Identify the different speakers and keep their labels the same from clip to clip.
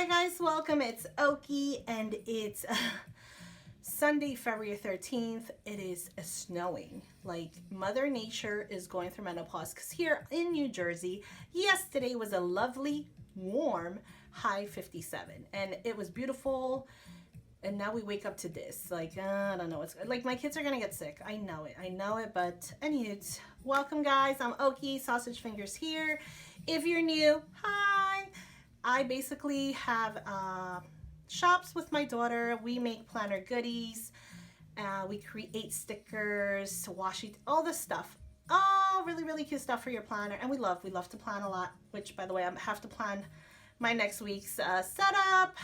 Speaker 1: Hi guys, welcome. It's Oki and it's Sunday, February 13th. It is snowing. Like Mother Nature is going through menopause because here in New Jersey, yesterday was a lovely, warm high 57 and it was beautiful. And now we wake up to this. Like, I don't know what's like. My kids are gonna get sick. I know it. But anyways, welcome guys. I'm Oki, Sausage Fingers here. If you're new, hi. I basically have shops with my daughter. We make planner goodies. We create stickers, washi, all this stuff. Oh, really, really cute stuff for your planner. And we love to plan a lot. Which, by the way, I have to plan my next week's setup.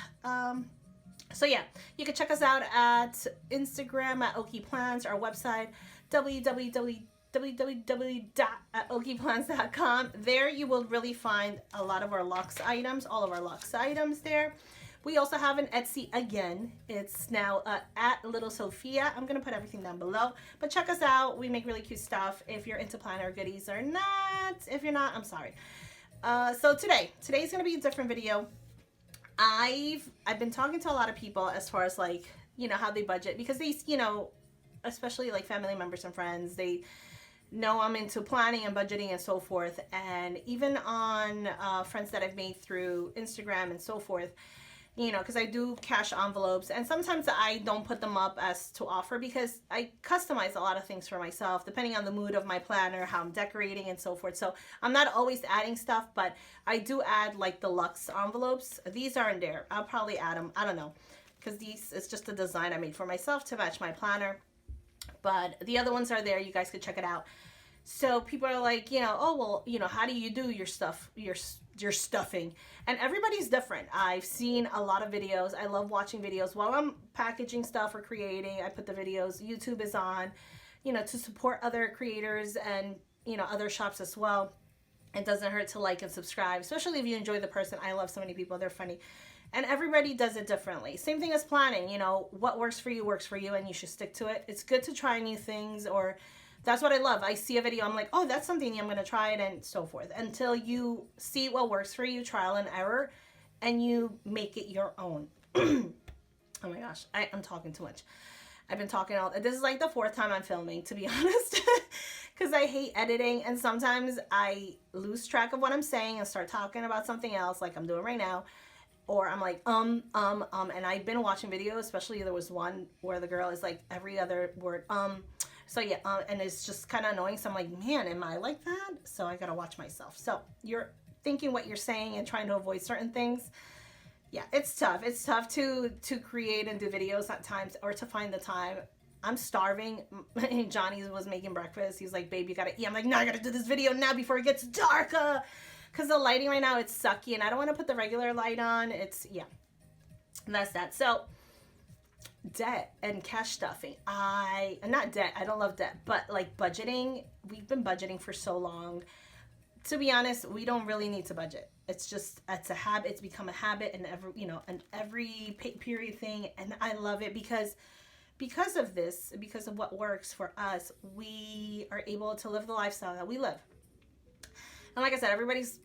Speaker 1: So yeah, you can check us out at Instagram at Oki Plans, our website www.okiplans.com. There you will really find a lot of our luxe items, all of our luxe items there. We also have an Etsy again. It's now at Little Sophia. I'm gonna put everything down below, but check us out. We make really cute stuff if you're into planner goodies or not. If you're not, I'm sorry. So today's gonna be a different video. I've been talking to a lot of people as far as like, you know, how they budget, because they, you know, especially like family members and friends, they know I'm into planning and budgeting and so forth. And even on friends that I've made through Instagram and so forth, you know, because I do cash envelopes and sometimes I don't put them up as to offer because I customize a lot of things for myself depending on the mood of my planner, how I'm decorating and so forth. So I'm not always adding stuff, but I do add like the luxe envelopes. These aren't there. I'll probably add them. I don't know, because these is just a design I made for myself to match my planner. But the other ones are there. You guys could check it out. So people are like, you know, oh, well, you know, how do you do your stuff, your stuffing? And everybody's different. I've seen a lot of videos. I love watching videos while I'm packaging stuff or creating. I put the videos. YouTube is on, you know, to support other creators and, you know, other shops as well. It doesn't hurt to like and subscribe, especially if you enjoy the person. I love so many people. They're funny. And everybody does it differently. Same thing as planning. You know, what works for you and you should stick to it. It's good to try new things, or that's what I love. I see a video, I'm like, oh, that's something, I'm going to try it, and so forth. Until you see what works for you, trial and error, and you make it your own. Oh my gosh, I'm talking too much. I've been talking this is like the fourth time I'm filming, to be honest, because I hate editing, and sometimes I lose track of what I'm saying and start talking about something else like I'm doing right now. Or I'm like, and I've been watching videos, especially there was one where the girl is like every other word, So yeah, and it's just kind of annoying. So I'm like, man, am I like that? So I gotta watch myself. So you're thinking what you're saying and trying to avoid certain things. Yeah, it's tough. It's tough to create and do videos at times, or to find the time. I'm starving. Johnny was making breakfast. He's like, babe, you gotta eat. I'm like, no, I gotta do this video now before it gets dark. Because the lighting right now, it's sucky, and I don't want to put the regular light on. It's, yeah, that's that. So debt and cash stuffing. Not debt, I don't love debt, but like budgeting, we've been budgeting for so long. To be honest, we don't really need to budget. It's a habit. It's become a habit, and every pay period thing. And I love it because of this, because of what works for us, we are able to live the lifestyle that we live. And like I said, everybody's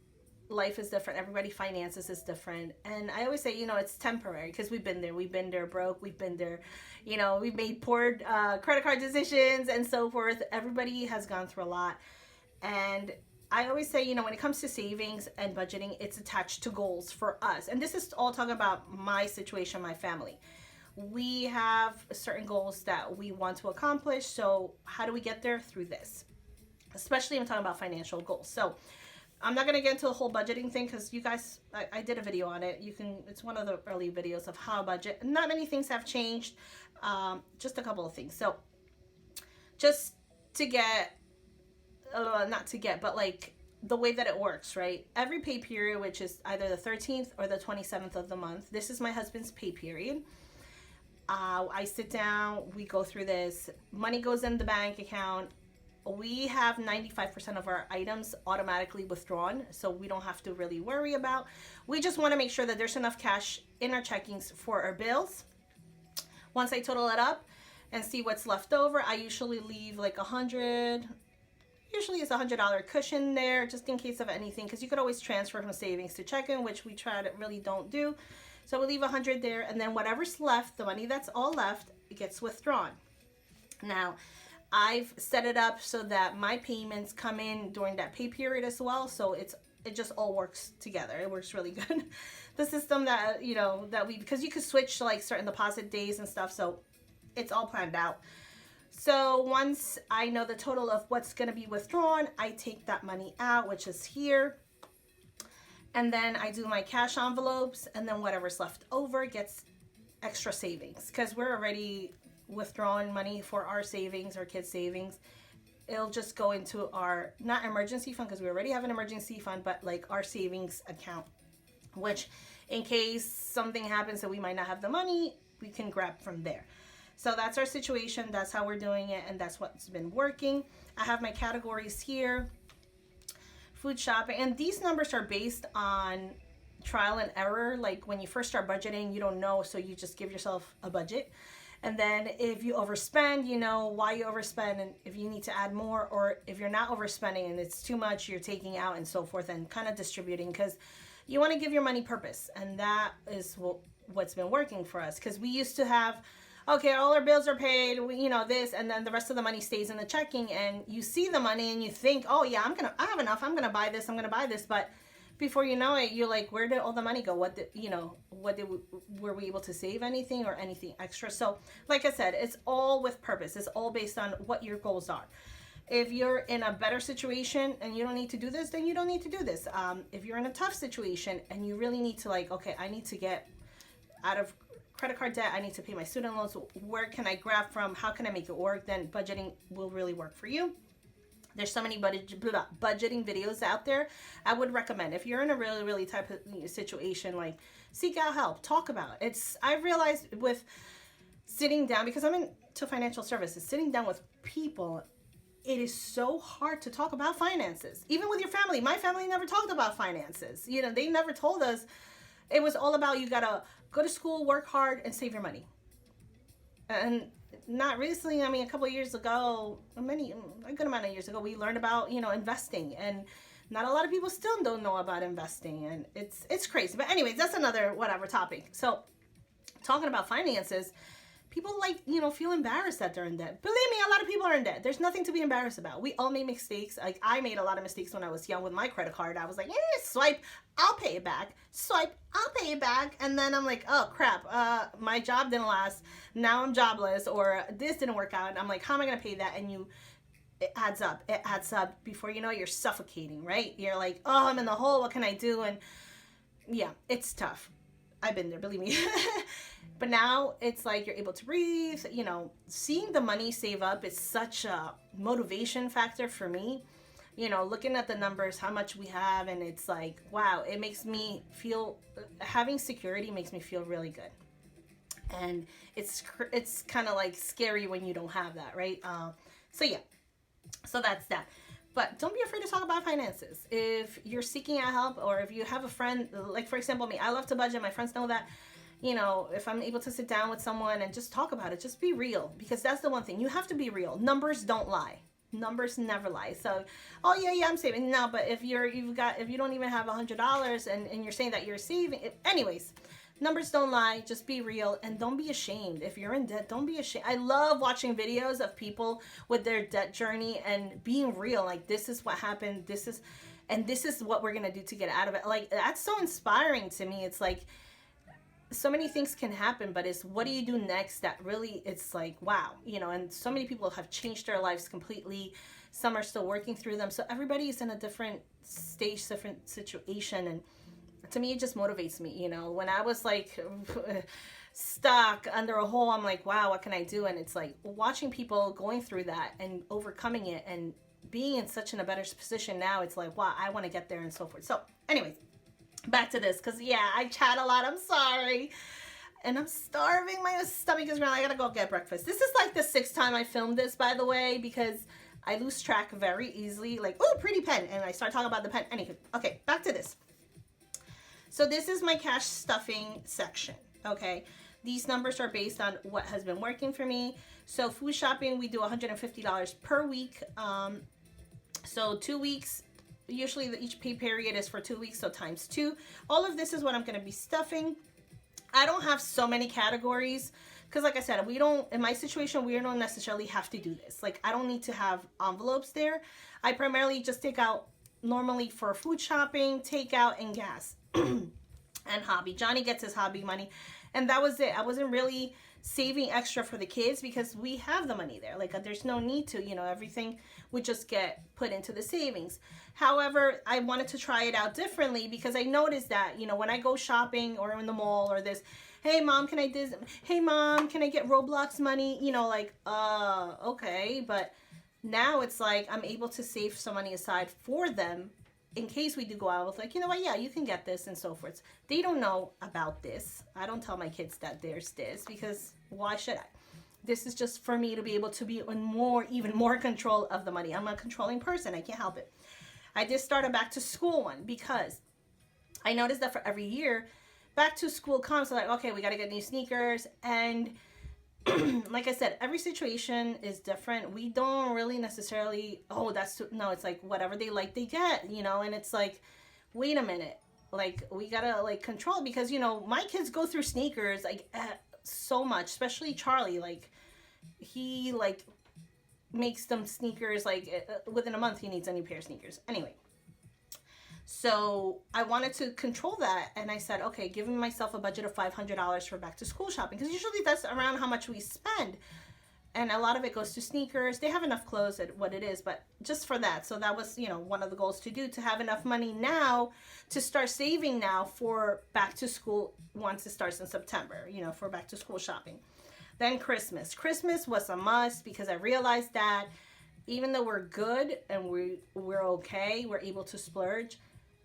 Speaker 1: life is different. Everybody's finances is different. And I always say, you know, it's temporary, because we've been there. We've been there broke. We've been there, you know, we've made poor credit card decisions and so forth. Everybody has gone through a lot. And I always say, you know, when it comes to savings and budgeting, it's attached to goals for us. And this is all talking about my situation, my family. We have certain goals that we want to accomplish. So how do we get there? Through this. Especially I'm talking about financial goals. So I'm not going to get into the whole budgeting thing, because you guys, I did a video on it. It's one of the early videos of how budget. Not many things have changed. Just a couple of things. So just to get, but like the way that it works, right? Every pay period, which is either the 13th or the 27th of the month. This is my husband's pay period. I sit down, we go through this. Money goes in the bank account. We have 95% of our items automatically withdrawn, so we don't have to really worry about. We just want to make sure that there's enough cash in our checkings for our bills. Once I total it up and see what's left over, I usually leave like 100, usually is $100 cushion there just in case of anything, because you could always transfer from savings to checking, which we try to really don't do. So we'll leave 100 there, and then whatever's left, the money that's all left, it gets withdrawn. Now, I've set it up so that my payments come in during that pay period as well, so it just all works together. It works really good. The system that, because you could switch to like certain deposit days and stuff, so it's all planned out. So once I know the total of what's going to be withdrawn, I take that money out, which is here. And then I do my cash envelopes, and then whatever's left over gets extra savings, because we're already withdrawing money for our savings, our kids' savings. It'll just go into our, not emergency fund, because we already have an emergency fund, but like our savings account, which in case something happens that we might not have the money, we can grab from there. So that's our situation. That's how we're doing it, and that's what's been working. I have my categories here. Food shopping, and these numbers are based on trial and error. Like when you first start budgeting, you don't know, so you just give yourself a budget. And then if you overspend, you know why you overspend, and if you need to add more, or if you're not overspending and it's too much, you're taking out and so forth, and kind of distributing, because you want to give your money purpose. And that is what's been working for us, because we used to have, okay, all our bills are paid, this, and then the rest of the money stays in the checking, and you see the money and you think, oh yeah, I have enough, I'm going to buy this, but before you know it, you're like, where did all the money go? Were we able to save anything or anything extra? So like I said, it's all with purpose. It's all based on what your goals are. If you're in a better situation and you don't need to do this, then you don't need to do this. If you're in a tough situation and you really need to, like, okay, I need to get out of credit card debt, I need to pay my student loans, where can I grab from, how can I make it work, then budgeting will really work for you. There's so many budgeting videos out there. I would recommend, if you're in a really, really type of situation, like, seek out help, talk about it. I've realized with sitting down, because I'm into financial services, sitting down with people, it is so hard to talk about finances. Even with your family. My family never talked about finances. They never told us. It was all about, you gotta go to school, work hard, and save your money. And not recently, a couple of years ago, a good amount of years ago, we learned about, investing. And not a lot of people still don't know about investing. And it's crazy. But anyways, that's another whatever topic. So talking about finances, people feel embarrassed that they're in debt. Believe me, a lot of people are in debt. There's nothing to be embarrassed about. We all make mistakes. Like, I made a lot of mistakes when I was young with my credit card. I was like, swipe, I'll pay it back. Swipe, I'll pay it back. And then I'm like, oh crap, my job didn't last. Now I'm jobless, or this didn't work out. And I'm like, how am I gonna pay that? And it adds up. It adds up. Before you know it, you're suffocating, right? You're like, oh, I'm in the hole. What can I do? And yeah, it's tough. I've been there, believe me. But now it's like you're able to breathe. Seeing the money save up is such a motivation factor for me. Looking at the numbers, how much we have, and it's like, wow, it makes me feel, having security makes me feel really good. And it's kind of like scary when you don't have that, right? So yeah, so that's that. But don't be afraid to talk about finances. If you're seeking out help, or if you have a friend, like for example me, I love to budget. My friends know that. If I'm able to sit down with someone and just talk about it, just be real, because that's the one thing. You have to be real. Numbers don't lie. Numbers never lie. So, oh yeah, I'm saving. No, but if you don't even have $100 and you're saying that you're saving, anyways, numbers don't lie. Just be real, and don't be ashamed. If you're in debt, don't be ashamed. I love watching videos of people with their debt journey and being real. Like, this is what happened. This is what we're going to do to get out of it. Like, that's so inspiring to me. It's like, so many things can happen, but it's what do you do next that really, it's like, wow, and so many people have changed their lives completely. Some are still working through them. So everybody is in a different stage, different situation. And to me, it just motivates me. When I was like stuck under a hole, I'm like, wow, what can I do? And it's like watching people going through that and overcoming it and being in such a better position now. It's like, wow, I want to get there, and so forth. So anyways, back to this, because yeah, I chat a lot. I'm sorry. And I'm starving. My stomach is growling. I gotta go get breakfast. This is like the 6th time I filmed this, by the way, because I lose track very easily. Like, oh, pretty pen. And I start talking about the pen. Anywho, okay, back to this. So this is my cash stuffing section, okay? These numbers are based on what has been working for me. So food shopping, we do $150 per week. So 2 weeks, usually each pay period is for 2 weeks, so times two. All of this is what I'm going to be stuffing. I don't have so many categories because, like I said, we don't, in my situation, we don't necessarily have to do this. Like, I don't need to have envelopes there. I primarily just take out normally for food shopping, takeout, and gas. And hobby. Johnny gets his hobby money, and that was it. I wasn't really saving extra for the kids because we have the money there. Like, there's no need to, everything would just get put into the savings. However, I wanted to try it out differently because I noticed that, when I go shopping or in the mall or this, hey mom, can I do this? Hey mom, can I get Roblox money? Okay. But now it's like I'm able to save some money aside for them in case we do go out with, like, yeah, you can get this and so forth. They don't know about this. I don't tell my kids that there's this because why should I? This is just for me to be able to be in even more control of the money. I'm a controlling person. I can't help it. I did start a back to school one because I noticed that for every year, back to school comes, so like, okay, we got to get new sneakers. And like I said, every situation is different. We don't really necessarily, no, it's like whatever they like, they get, and it's like, wait a minute. Like, we gotta like control it because, my kids go through sneakers like so much, especially Charlie. Like, he like makes them sneakers like within a month he needs a new pair of sneakers. Anyway, so I wanted to control that, and I said, okay, giving myself a budget of $500 for back to school shopping, because usually that's around how much we spend, and a lot of it goes to sneakers. They have enough clothes at what it is, but just for that. So that was, one of the goals to have enough money now to start saving now for back to school once it starts in September, for back to school shopping. Then Christmas was a must because I realized that even though we're good and we're okay, we're able to splurge,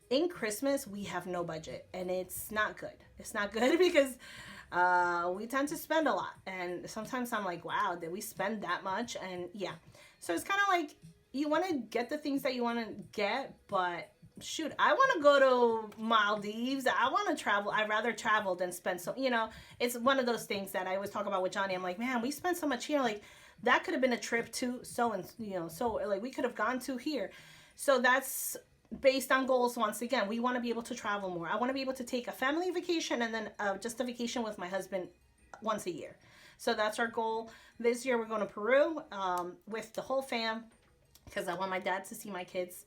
Speaker 1: in Christmas, we have no budget, and it's not good. It's not good because we tend to spend a lot, and sometimes I'm like, wow, did we spend that much? And yeah, so it's kind of like you want to get the things that you want to get, but shoot, I want to go to Maldives. I want to travel. I'd rather travel than spend so, it's one of those things that I always talk about with Johnny. I'm like, man, we spent so much here. Like, that could have been a trip to so like we could have gone to here. So that's based on goals. Once again, we want to be able to travel more. I want to be able to take a family vacation and then just a vacation with my husband once a year. So that's our goal. This year we're going to Peru with the whole fam because I want my dad to see my kids,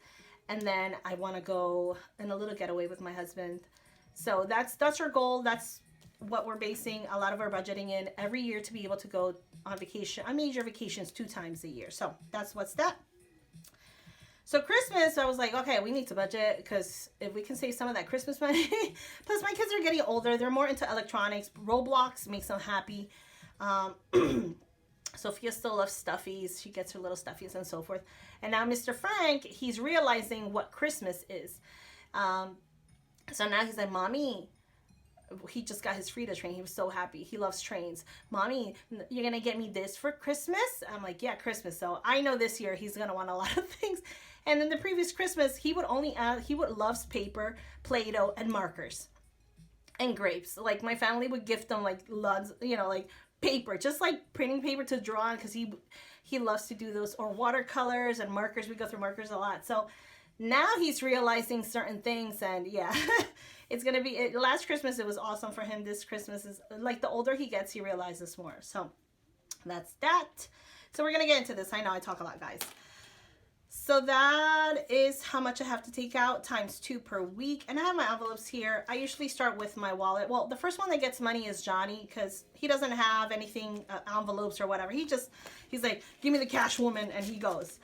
Speaker 1: and then I want to go in a little getaway with my husband. So that's our goal. That's what we're basing a lot of our budgeting in every year, to be able to go on vacation, on major vacations 2 times a year. So that's what's that. So Christmas, I was like, okay, we need to budget because if we can save some of that Christmas money. Plus, my kids are getting older. They're more into electronics. Roblox makes them happy. Sophia still loves stuffies. She gets her little stuffies and so forth. And now Mr. Frank, he's realizing what Christmas is. So now he's like, Mommy, he just got his Frida train. He was so happy. He loves trains. Mommy, you're going to get me this for Christmas? I'm like, yeah, Christmas. So I know this year he's going to want a lot of things. And then the previous Christmas, he would loves paper, Play-Doh, and markers. And grapes. Like, my family would gift them like lots, like paper, just like printing paper to draw on, because he loves to do those, or watercolors and markers. We go through markers a lot. So now he's realizing certain things, and yeah, it's gonna be last Christmas it was awesome for him. This Christmas is like, the older he gets, he realizes more. So that's that. So we're gonna get into this. I know I talk a lot, guys. So that is how much I have to take out times 2 per week. And I have my envelopes here. I usually start with my wallet. Well, the first one that gets money is Johnny, because he doesn't have anything, envelopes or whatever. He's like, give me the cash, woman, and he goes.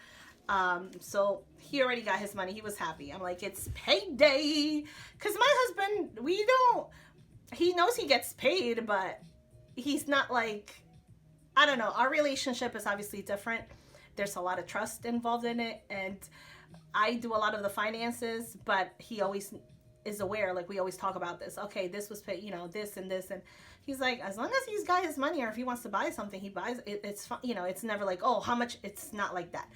Speaker 1: So he already got his money. He was happy. I'm like, it's payday. Because my husband, he knows he gets paid, but he's not like, I don't know. Our relationship is obviously different. There's a lot of trust involved in it, and I do a lot of the finances, but he always is aware. Like, we always talk about this. Okay, this was paid, this and this, and he's like, as long as he's got his money, or if he wants to buy something, he buys it. It's fun. It's never like, oh, how much? It's not like that.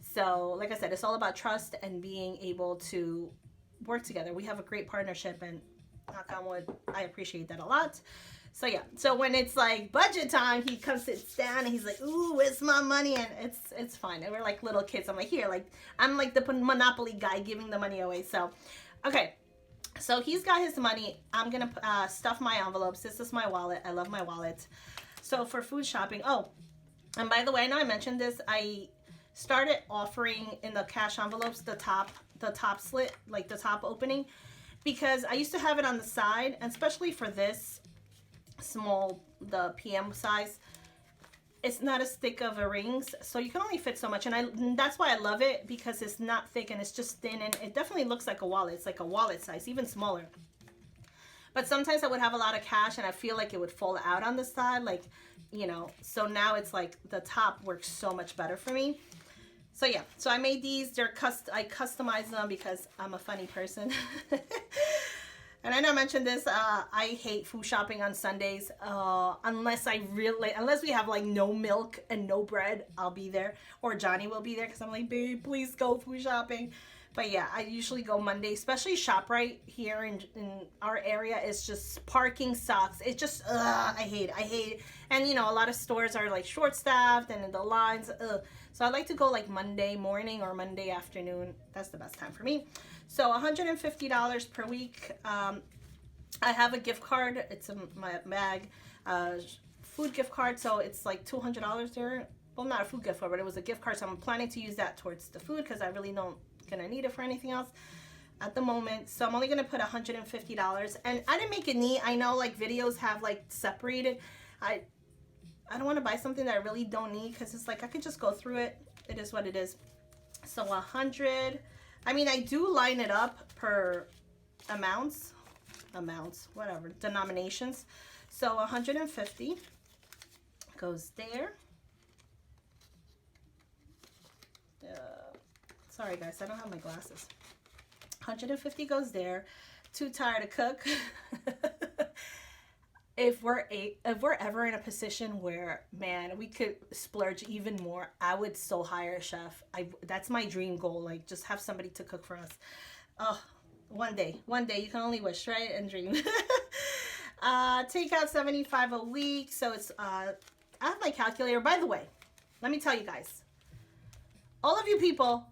Speaker 1: So, like I said, it's all about trust and being able to work together. We have a great partnership, and Knock on wood. I appreciate that a lot. So yeah, so when it's like budget time, he comes sits down and he's like, "Ooh, where's my money?" And it's fine. And we're like little kids. I'm like, here, like I'm like the Monopoly guy giving the money away. So, okay, so he's got his money. I'm gonna stuff my envelopes. This is my wallet. I love my wallet. So for food shopping, oh, and by the way, I know I mentioned this. I started offering in the cash envelopes the top slit, like the top opening, because I used to have it on the side, and especially for this small, the PM size, it's not as thick of a rings, so you can only fit so much, and that's why I love it, because it's not thick and it's just thin, and it definitely looks like a wallet. It's like a wallet size, even smaller. But sometimes I would have a lot of cash and I feel like it would fall out on the side, like, you know, so now it's like the top works so much better for me. So yeah, so I made these. I customized them because I'm a funny person. And I know I mentioned this, I hate food shopping on Sundays, unless we have like no milk and no bread, I'll be there, or Johnny will be there, because I'm like, babe, please go food shopping. But yeah, I usually go Monday, especially ShopRite here in our area. It's just parking sucks. It's just, I hate it. And you know, a lot of stores are like short-staffed and the lines, So I like to go like Monday morning or Monday afternoon. That's the best time for me. So $150 per week. I have a gift card. It's my bag, food gift card. So it's like $200 there. Well, not a food gift card, but it was a gift card. So I'm planning to use that towards the food, because I really don't gonna need it for anything else at the moment. So I'm only gonna put $150, and I didn't make it neat. I know like videos have like separated. I don't want to buy something that I really don't need, because it's like I could just go through it. It is what it is. So 100. I mean, I do line it up per amounts, whatever, denominations. So 150 goes there. Sorry guys, I don't have my glasses. 150 goes there. Too tired to cook. If we're ever in a position where, man, we could splurge even more, I would so hire a chef. That's my dream goal. Like, just have somebody to cook for us. Oh, one day you can only wish, right? And dream. Take out 75 a week. So it's I have my calculator. By the way, let me tell you guys, all of you people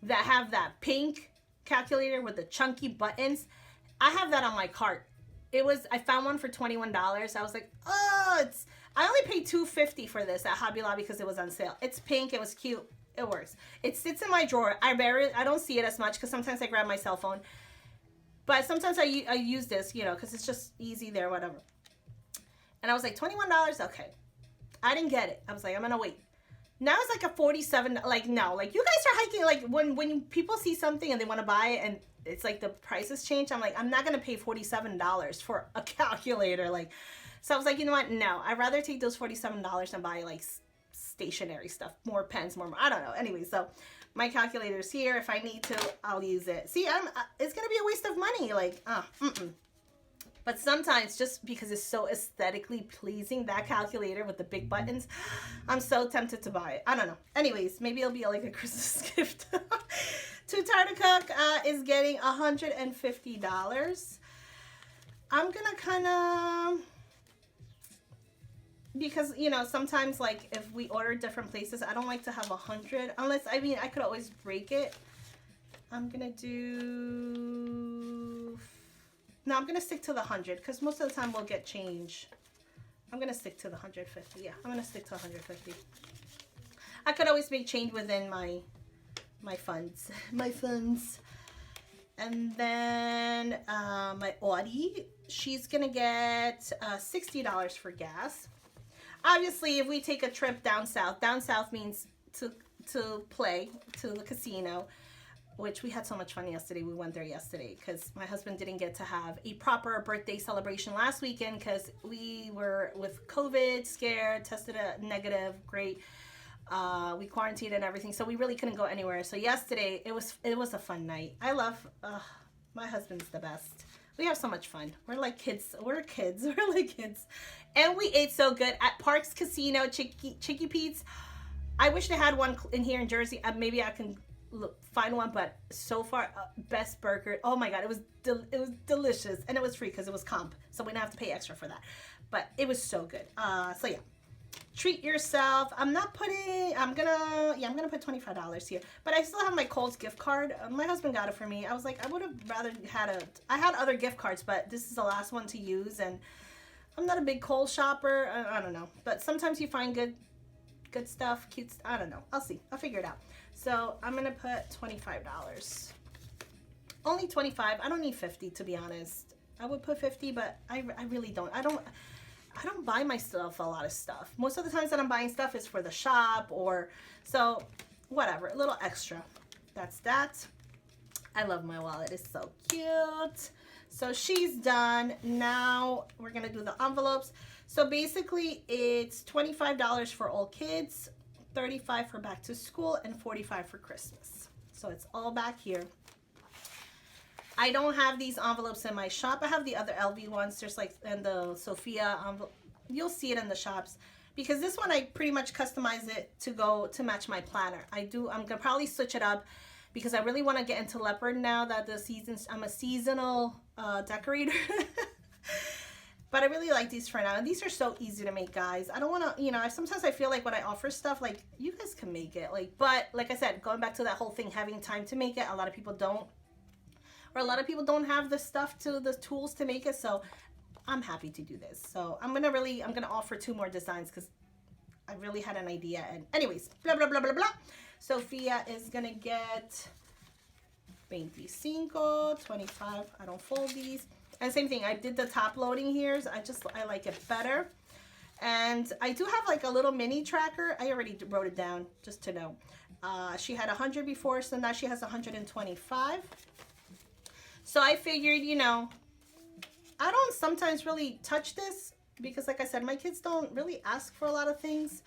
Speaker 1: that have that pink calculator with the chunky buttons, I have that on my cart. I found one for $21. I was like, oh, I only paid $2.50 for this at Hobby Lobby because it was on sale. It's pink. It was cute. It works. It sits in my drawer. I don't see it as much because sometimes I grab my cell phone. But sometimes I use this, you know, because it's just easy there, whatever. And I was like, $21? Okay. I didn't get it. I was like, I'm going to wait. Now it's like a $47. Like, no. Like, you guys are hiking. Like, when people see something and they want to buy it and it's like the prices change, I'm like, I'm not going to pay $47 for a calculator. Like, so I was like, you know what? No. I'd rather take those $47 and buy, like, stationery stuff. More pens, more. I don't know. Anyway, so my calculator's here. If I need to, I'll use it. See, it's going to be a waste of money. Like, But sometimes, just because it's so aesthetically pleasing, that calculator with the big buttons, I'm so tempted to buy it. I don't know. Anyways, maybe it'll be like a Christmas gift. Too Tired to Cook is getting $150. I'm going to kind of, because, you know, sometimes, like, if we order different places, I don't like to have 100. Unless, I mean, I could always break it. I'm going to do... No, I'm going to stick to the 100 because most of the time we'll get change. I'm going to stick to the 150. Yeah, I'm going to stick to 150. I could always make change within my funds. My funds. And then my Audi, she's going to get $60 for gas. Obviously, if we take a trip down south means to play, to the casino, which we had so much fun yesterday. We went there yesterday because my husband didn't get to have a proper birthday celebration last weekend because we were with COVID, scared, tested a negative, great. We quarantined and everything, so we really couldn't go anywhere. So yesterday, it was a fun night. I love, my husband's the best. We have so much fun. We're like kids. We're kids. We're like kids. And we ate so good at Parks Casino, Chicky Pete's. I wish they had one in here in Jersey. Maybe I can find one, but so far, best burger. Oh my God, it was delicious, and it was free because it was comp, so we didn't have to pay extra for that. But it was so good. So yeah, treat yourself. I'm gonna put $25 here, but I still have my Kohl's gift card. My husband got it for me. I was like, I would have rather I had other gift cards, but this is the last one to use, and I'm not a big Kohl's shopper. I don't know, but sometimes you find good stuff, cute. I don't know. I'll see. I'll figure it out. So I'm gonna put $25. Only 25. I don't need 50, to be honest. I would put 50, but I really don't. I don't buy myself a lot of stuff. Most of the times that I'm buying stuff is for the shop, or so whatever, a little extra. That's that. I love my wallet. It's so cute. So she's done. Now we're gonna do the envelopes. So basically it's $25 for all kids, $35 for back to school, and $45 for Christmas. So it's all back here. I don't have these envelopes in my shop. I have the other LV ones. There's like, and the Sophia envelope. You'll see it in the shops, because this one I pretty much customize it to match my planner. I'm gonna probably switch it up, because I really want to get into leopard now that I'm a seasonal decorator. But I really like these for now. And these are so easy to make, guys. I don't want to, sometimes I feel like when I offer stuff, like, you guys can make it. But like I said, going back to that whole thing, having time to make it, a lot of people don't. Or a lot of people don't have the tools to make it. So I'm happy to do this. So I'm going to offer 2 more designs, because I really had an idea. And anyways, blah, blah, blah, blah, blah. Sophia is going to get 25. I don't fold these. And same thing, I did the top loading here. I like it better. And I do have like a little mini tracker. I already wrote it down just to know. She had 100 before, so now she has 125. So I figured, I don't sometimes really touch this, because like I said, my kids don't really ask for a lot of things.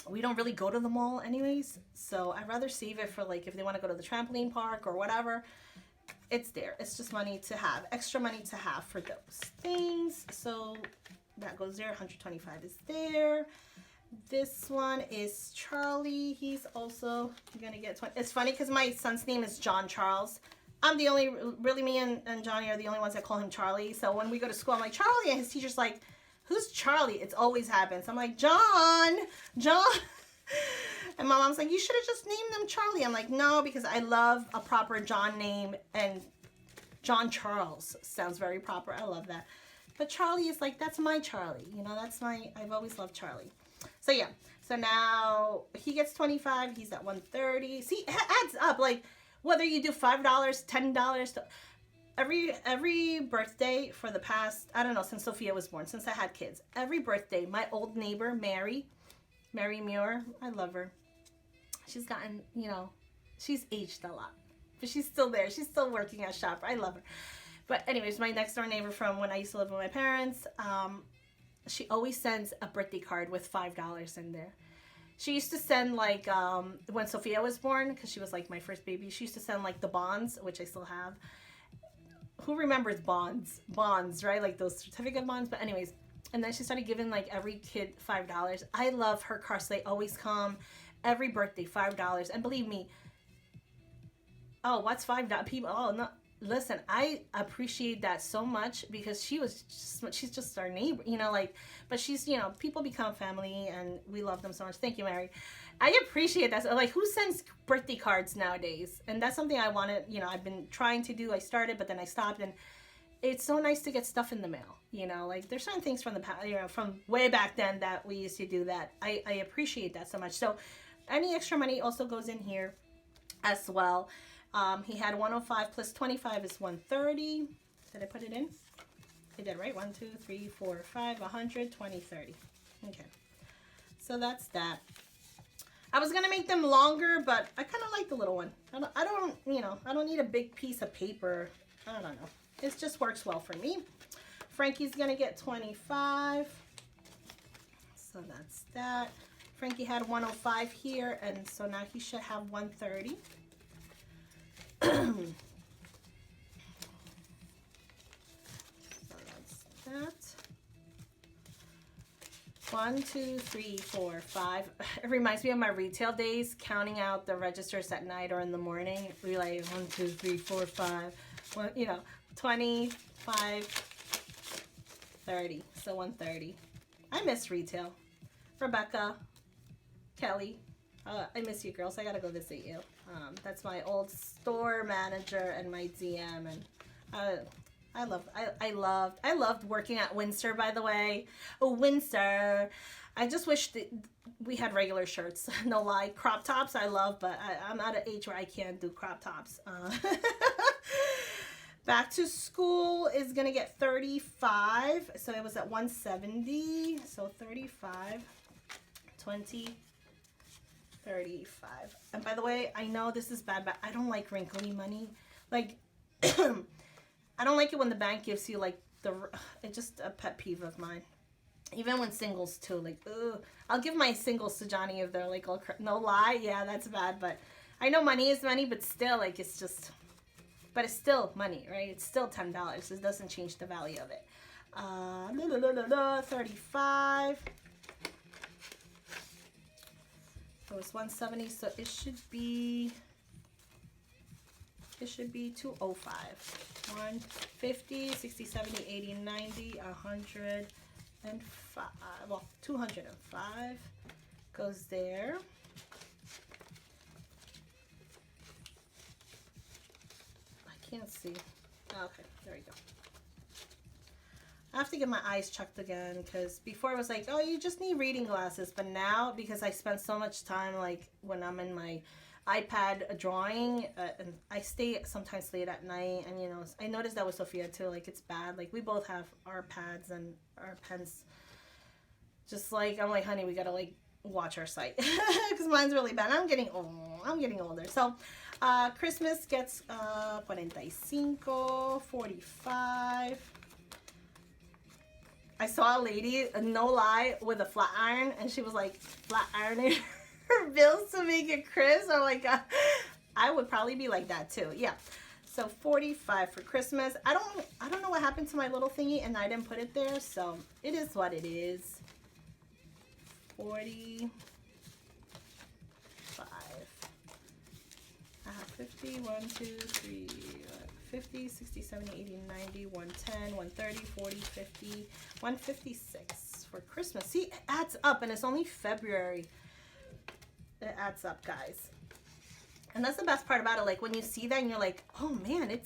Speaker 1: We don't really go to the mall anyways, so I'd rather save it for like if they want to go to the trampoline park or whatever. It's there. It's just money to have, extra money to have for those things. So that goes there. 125 is there. This one is Charlie. He's also gonna get 20. It's funny because my son's name is John Charles. I'm the only, really, me and Johnny are the only ones that call him Charlie. So when we go to school, I'm like, Charlie, and his teacher's like, who's Charlie? It always happens. I'm like, John. And my mom's like, you should have just named them Charlie. I'm like, no, because I love a proper John name, and John Charles sounds very proper. I love that. But Charlie is like, that's my Charlie. I've always loved Charlie. So yeah, so now he gets 25. He's at 130. See, it adds up. Like, whether you do $5, $10, every birthday for the past, I don't know, since Sophia was born, since I had kids, every birthday, my old neighbor, Mary Muir, I love her. She's gotten, she's aged a lot, but she's still there. She's still working at shop. I love her. But anyways, my next door neighbor from when I used to live with my parents, she always sends a birthday card with $5 in there. She used to send like, when Sophia was born, because she was like my first baby, she used to send like the bonds, which I still have. Who remembers bonds? Bonds, right? Like those certificate bonds. But anyways, and then she started giving like every kid $5. I love her cards. They always come every birthday, $5. And believe me, oh, what's $5? People, oh, no. Listen, I appreciate that so much, because she's just our neighbor, but she's, people become family, and we love them so much. Thank you, Mary. I appreciate that. So, like, who sends birthday cards nowadays? And that's something I wanted, I've been trying to do. I started, but then I stopped, and it's so nice to get stuff in the mail, like there's certain things from the past, from way back then that we used to do that. I appreciate that so much. So any extra money also goes in here as well. He had 105 plus 25 is 130. Did I put it in? I did, right? 1, 2, 3, 4, 5, 100, 20, 30. Okay. So that's that. I was gonna make them longer, but I kind of like the little one. I don't need a big piece of paper. I don't know. It just works well for me. Frankie's gonna get 25. So that's that. Frankie had 105 here, and so now he should have 130. So that's that. 1, 2, 3, 4, 5. It reminds me of my retail days, counting out the registers at night or in the morning. We like 1, 2, 3, 4, 5. Well, you know, 25, 30. So 130. I miss retail. Rebecca, Kelly, I miss you girls. I gotta go visit you. That's my old store manager and my DM, and I loved working at Windsor, by the way. Oh, Windsor. I just wish that we had regular shirts. No lie. Crop tops I love, but I'm at an age where I can't do crop tops. Back to school is going to get 35. So it was at 170. So 35, 20, 35. And by the way, I know this is bad, but I don't like wrinkly money. Like, I don't like it when the bank gives you like it's just a pet peeve of mine. Even when singles too, like, ugh. I'll give my singles to Johnny if they're like, all no lie, yeah, that's bad. But I know money is money, but still, like, it's just, but it's still money, right? It's still $10. It doesn't change the value of it. 35. So it's 170, so it should be 205. 150, 60, 70, 80, 90, 105. Well, 205 goes there. I can't see. Okay, there we go. I have to get my eyes checked again, because before it was like, oh, you just need reading glasses. But now, because I spend so much time, like, when I'm in my iPad drawing, and I stay sometimes late at night, and you know, I noticed that with Sophia too, like, it's bad. Like, we both have our pads and our pens. Just like, I'm like, honey, we gotta like watch our sight, because mine's really bad. I'm getting older. So Christmas gets 45, 45. I saw a lady, no lie, with a flat iron, and she was like flat ironing her bills to make it crisp. I'm like, I would probably be like that too. Yeah. So 45 for Christmas. I don't know what happened to my little thingy, and I didn't put it there, so it is what it is. 45. 50, 1, 2, 3, 50, 60, 70, 80, 90, 110, 130, 40, 50, 156 for Christmas. See, it adds up, and it's only February. It adds up, guys. And that's the best part about it. Like, when you see that and you're like, oh man,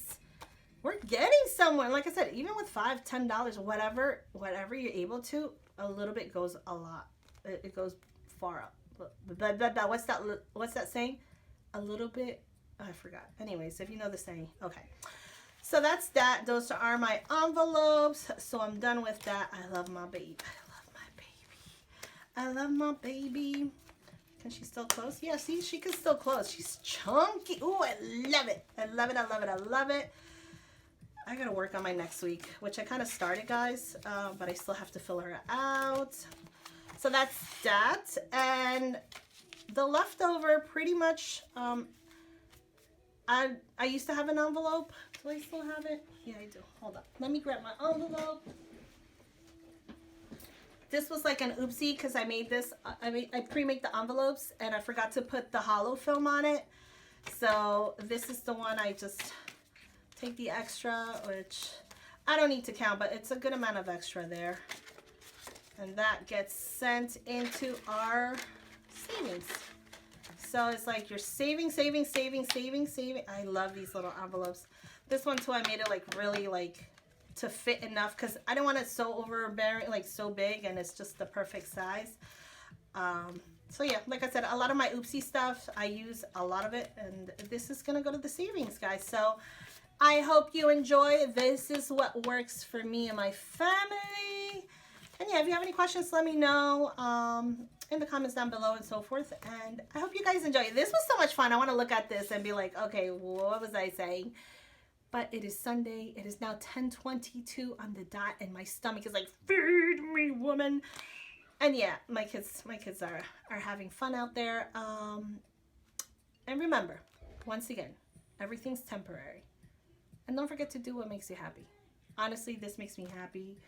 Speaker 1: we're getting somewhere. Like I said, even with $5, $10, whatever you're able to, a little bit goes a lot. It goes far up. What's that saying? A little bit, I forgot. Anyways, if you know the saying, okay. So that's that. Those are my envelopes. So I'm done with that. I love my baby. I love my baby. Can she still close? Yeah, see, she can still close. She's chunky. Ooh, I love it. I love it. I love it. I love it. I gotta work on my next week, which I kind of started, guys, but I still have to fill her out. So that's that. And the leftover, pretty much, I used to have an envelope. Do I still have it? Yeah, I do. Hold up. Let me grab my envelope. This was like an oopsie, because I made this, I pre-made the envelopes, and I forgot to put the hollow film on it. So this is the one. I just take the extra, which I don't need to count, but it's a good amount of extra there. And that gets sent into our savings. So it's like you're saving. I love these little envelopes. This one too, I made it like really like to fit enough, because I don't want it so overbearing, like so big, and it's just the perfect size. So yeah, like I said, a lot of my oopsie stuff, I use a lot of it, and this is gonna go to the savings, guys. So I hope you enjoy. This is what works for me and my family. And yeah, if you have any questions, let me know in the comments down below and so forth. And I hope you guys enjoy it. This was so much fun. I want to look at this and be like, okay, what was I saying? But it is Sunday. It is now 10:22 on the dot, and my stomach is like, feed me, woman. And yeah, my kids are having fun out there. And remember, once again, everything's temporary. And don't forget to do what makes you happy. Honestly, this makes me happy.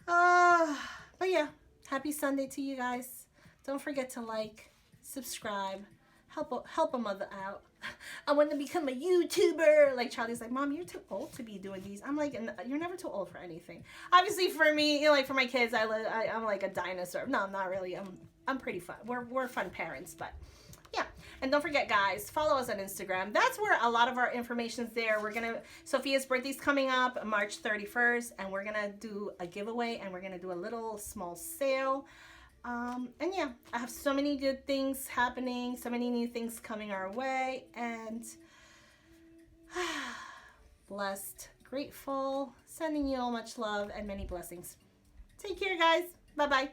Speaker 1: But yeah, Happy Sunday to you guys. Don't forget to like, subscribe, help a mother out. I want to become a YouTuber. Like Charlie's like, Mom, you're too old to be doing these. I'm like, you're never too old for anything. Obviously for me, you know, like for my kids, I'm like a dinosaur. No, I'm not really. I'm pretty fun. We're fun parents, but yeah. And don't forget, guys, follow us on Instagram. That's where a lot of our information's there. Sophia's birthday's coming up March 31st, and we're gonna do a giveaway, and we're gonna do a little small sale. And yeah, I have so many good things happening, so many new things coming our way, and blessed, grateful, sending you all much love and many blessings. Take care, guys. Bye-bye.